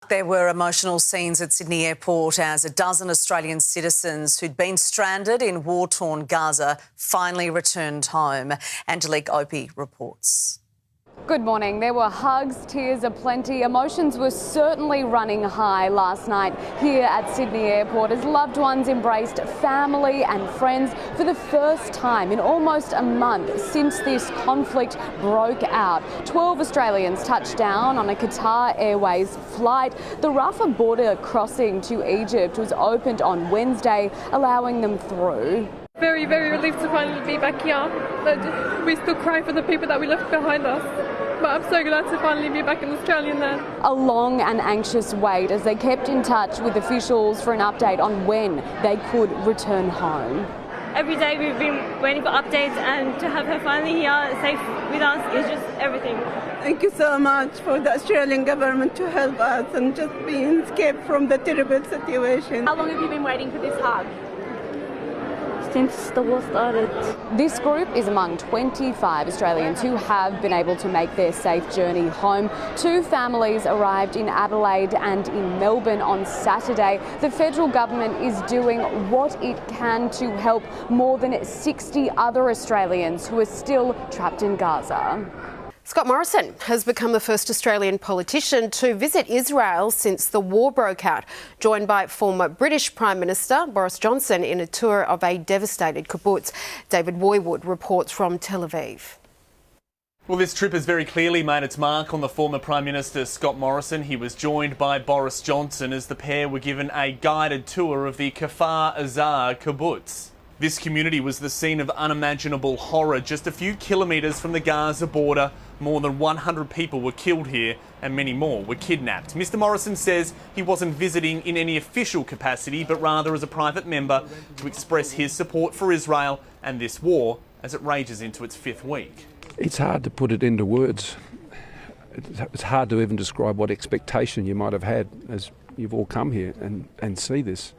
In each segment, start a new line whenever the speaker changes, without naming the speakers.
There were emotional scenes at Sydney Airport as a dozen Australian citizens who'd been stranded in war-torn Gaza finally returned home. Angelique Opie reports.
Good morning. There were hugs, tears aplenty. Emotions were certainly running high last night here at Sydney Airport as loved ones embraced family and friends for the first time in almost a month since this conflict broke out. 12 Australians touched down on a Qatar Airways flight. The Rafah border crossing to Egypt was opened on Wednesday, allowing them through.
Very, very relieved to finally be back here. But we still cry for the people that we left behind us. But I'm so glad to finally be back in Australian land.
A long and anxious wait as they kept in touch with officials for an update on when they could return home.
Every day we've been waiting for updates, and to have her finally here safe with us is just everything.
Thank you so much for the Australian government to help us and just being escaped from the terrible situation.
How long have you been waiting for this hug?
Since the war started.
This group is among 25 Australians who have been able to make their safe journey home. 2 families arrived in Adelaide and in Melbourne on Saturday. The federal government is doing what it can to help more than 60 other Australians who are still trapped in Gaza.
Scott Morrison has become the first Australian politician to visit Israel since the war broke out, joined by former British Prime Minister Boris Johnson in a tour of a devastated kibbutz. David Woywood reports from Tel Aviv.
Well, this trip has very clearly made its mark on the former Prime Minister Scott Morrison. He was joined by Boris Johnson as the pair were given a guided tour of the Kfar Azar kibbutz. This community was the scene of unimaginable horror. Just a few kilometres from the Gaza border, more than 100 people were killed here and many more were kidnapped. Mr Morrison says he wasn't visiting in any official capacity, but rather as a private member to express his support for Israel and this war as it rages into its 5th week.
It's hard to put it into words. It's hard to even describe what expectation you might have had as you've all come here and see this.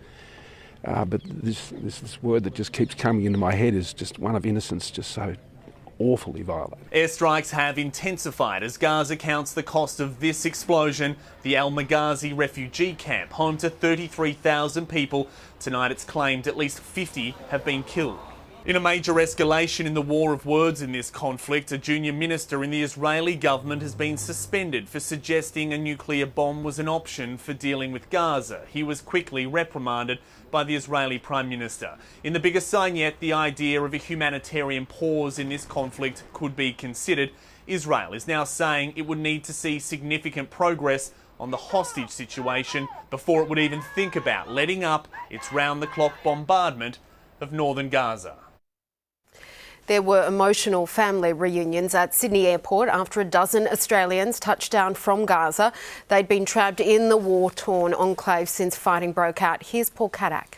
But this word that just keeps coming into my head is just one of innocence, just so awfully violent.
Airstrikes have intensified as Gaza counts the cost of this explosion. The Al Maghazi refugee camp, home to 33,000 people. Tonight it's claimed at least 50 have been killed. In a major escalation in the war of words in this conflict, a junior minister in the Israeli government has been suspended for suggesting a nuclear bomb was an option for dealing with Gaza. He was quickly reprimanded by the Israeli Prime Minister. In the biggest sign yet, the idea of a humanitarian pause in this conflict could be considered. Israel is now saying it would need to see significant progress on the hostage situation before it would even think about letting up its round-the-clock bombardment of northern Gaza.
There were emotional family reunions at Sydney Airport after a dozen Australians touched down from Gaza. They'd been trapped in the war-torn enclave since fighting broke out. Here's Paul Kadak.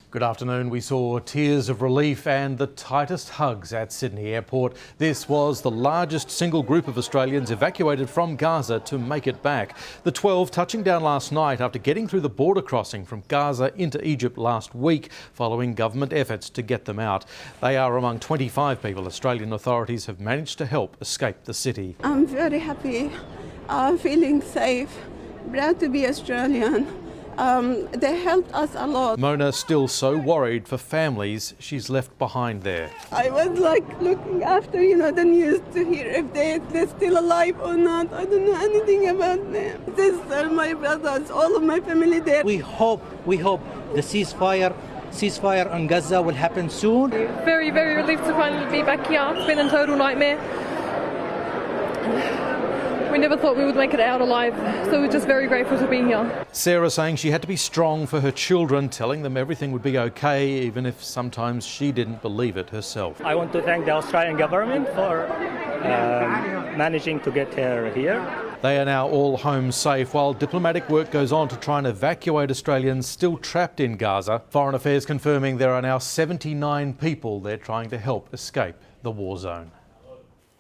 Good afternoon. We saw tears of relief and the tightest hugs at Sydney Airport. This was the largest single group of Australians evacuated from Gaza to make it back. The 12 touching down last night after getting through the border crossing from Gaza into Egypt last week following government efforts to get them out. They are among 25 people Australian authorities have managed to help escape the city.
I'm very happy, feeling safe, proud to be Australian. They helped us a lot.
Mona still so worried for families she's left behind there.
I was like looking after, the news to hear if they're still alive or not. I don't know anything about them. Sister, my brothers, all of my family there.
We hope the ceasefire on Gaza will happen soon.
Very, very relieved to finally be back here. It's been a total nightmare. We never thought we would make it out alive, so we're just very grateful to be here.
Sarah saying she had to be strong for her children, telling them everything would be okay, even if sometimes she didn't believe it herself.
I want to thank the Australian government for managing to get her here.
They are now all home safe, while diplomatic work goes on to try and evacuate Australians still trapped in Gaza. Foreign Affairs confirming there are now 79 people they're trying to help escape the war zone.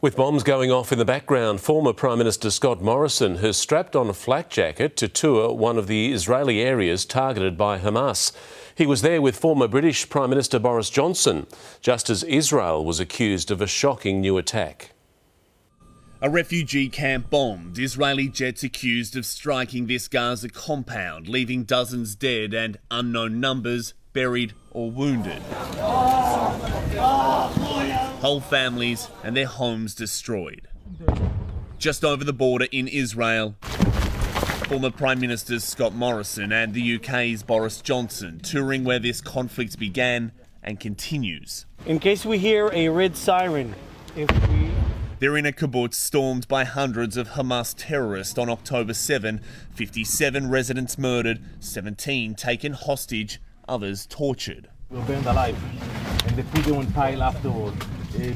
With bombs going off in the background, former Prime Minister Scott Morrison has strapped on a flak jacket to tour one of the Israeli areas targeted by Hamas. He was there with former British Prime Minister Boris Johnson, just as Israel was accused of a shocking new attack.
A refugee camp bombed, Israeli jets accused of striking this Gaza compound, leaving dozens dead and unknown numbers buried or wounded. Whole families and their homes destroyed. Just over the border in Israel, former Prime Ministers Scott Morrison and the UK's Boris Johnson touring where this conflict began and continues.
In case we hear a red siren,
They're in a kibbutz stormed by hundreds of Hamas terrorists on October 7. 57 residents murdered, 17 taken hostage, others tortured.
we were burned alive, and they put them on pile afterward.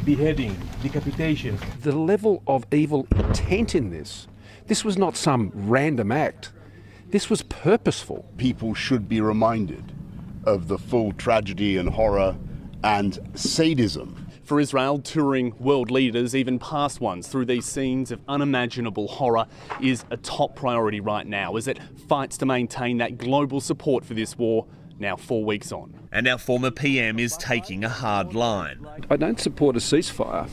Beheading, decapitation.
The level of evil intent in this was not some random act. This was purposeful.
People should be reminded of the full tragedy and horror and sadism.
For Israel, touring world leaders, even past ones, through these scenes of unimaginable horror is a top priority right now as it fights to maintain that global support for this war, now 4 weeks on. And our former PM is taking a hard line.
I don't support a ceasefire.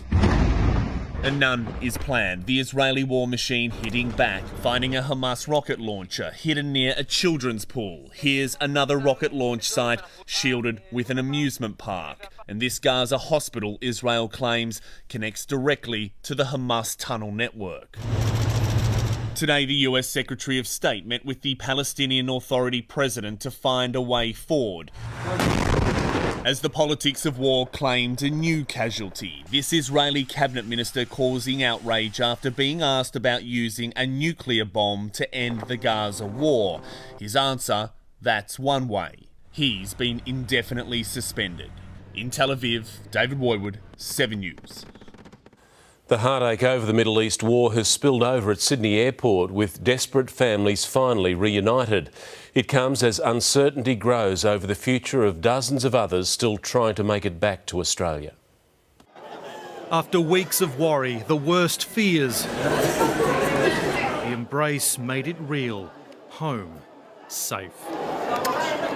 And none is planned. The Israeli war machine hitting back, finding a Hamas rocket launcher hidden near a children's pool. Here's another rocket launch site shielded with an amusement park. And this Gaza hospital, Israel claims, connects directly to the Hamas tunnel network. Today, the US Secretary of State met with the Palestinian Authority president to find a way forward, as the politics of war claimed a new casualty. This Israeli cabinet minister causing outrage after being asked about using a nuclear bomb to end the Gaza war. His answer, that's one way. He's been indefinitely suspended. In Tel Aviv, David Woywood, 7 News.
The heartache over the Middle East war has spilled over at Sydney Airport, with desperate families finally reunited. It comes as uncertainty grows over the future of dozens of others still trying to make it back to Australia.
After weeks of worry, the worst fears, the embrace made it real. Home, safe.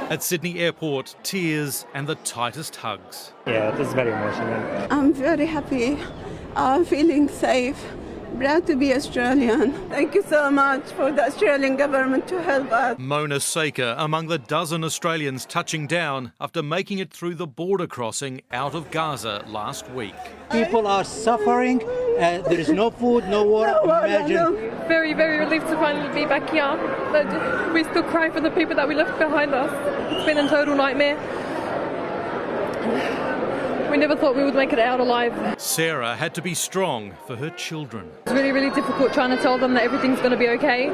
At Sydney Airport, tears and the tightest hugs.
Yeah, this is very emotional.
I'm very happy. I'm feeling safe. Proud to be Australian. Thank you so much for the Australian government to help us.
Mona Saker among the dozen Australians touching down after making it through the border crossing out of Gaza last week.
People are suffering, there is no food, no water. Imagine.
Very, very relieved to finally be back here. But we still cry for the people that we left behind us. It's been a total nightmare. We never thought we would make it out alive.
Sarah had to be strong for her children.
It's really, really difficult trying to tell them that everything's going to be okay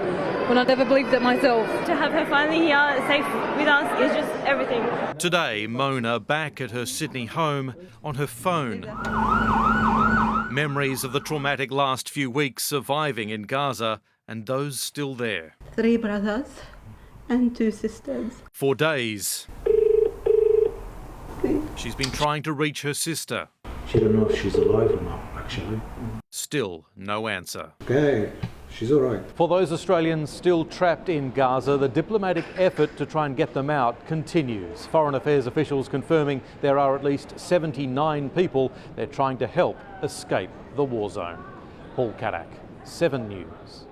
when I never believed it myself.
To have her finally here, safe with us, is just everything.
Today, Mona back at her Sydney home on her phone. Memories of the traumatic last few weeks surviving in Gaza and those still there.
3 brothers and 2 sisters.
For days, she's been trying to reach her sister.
She don't know if she's alive or not, actually.
Still no answer.
Okay, she's all right.
For those Australians still trapped in Gaza, the diplomatic effort to try and get them out continues. Foreign Affairs officials confirming there are at least 79 people they're trying to help escape the war zone. Paul Kadak, 7 News.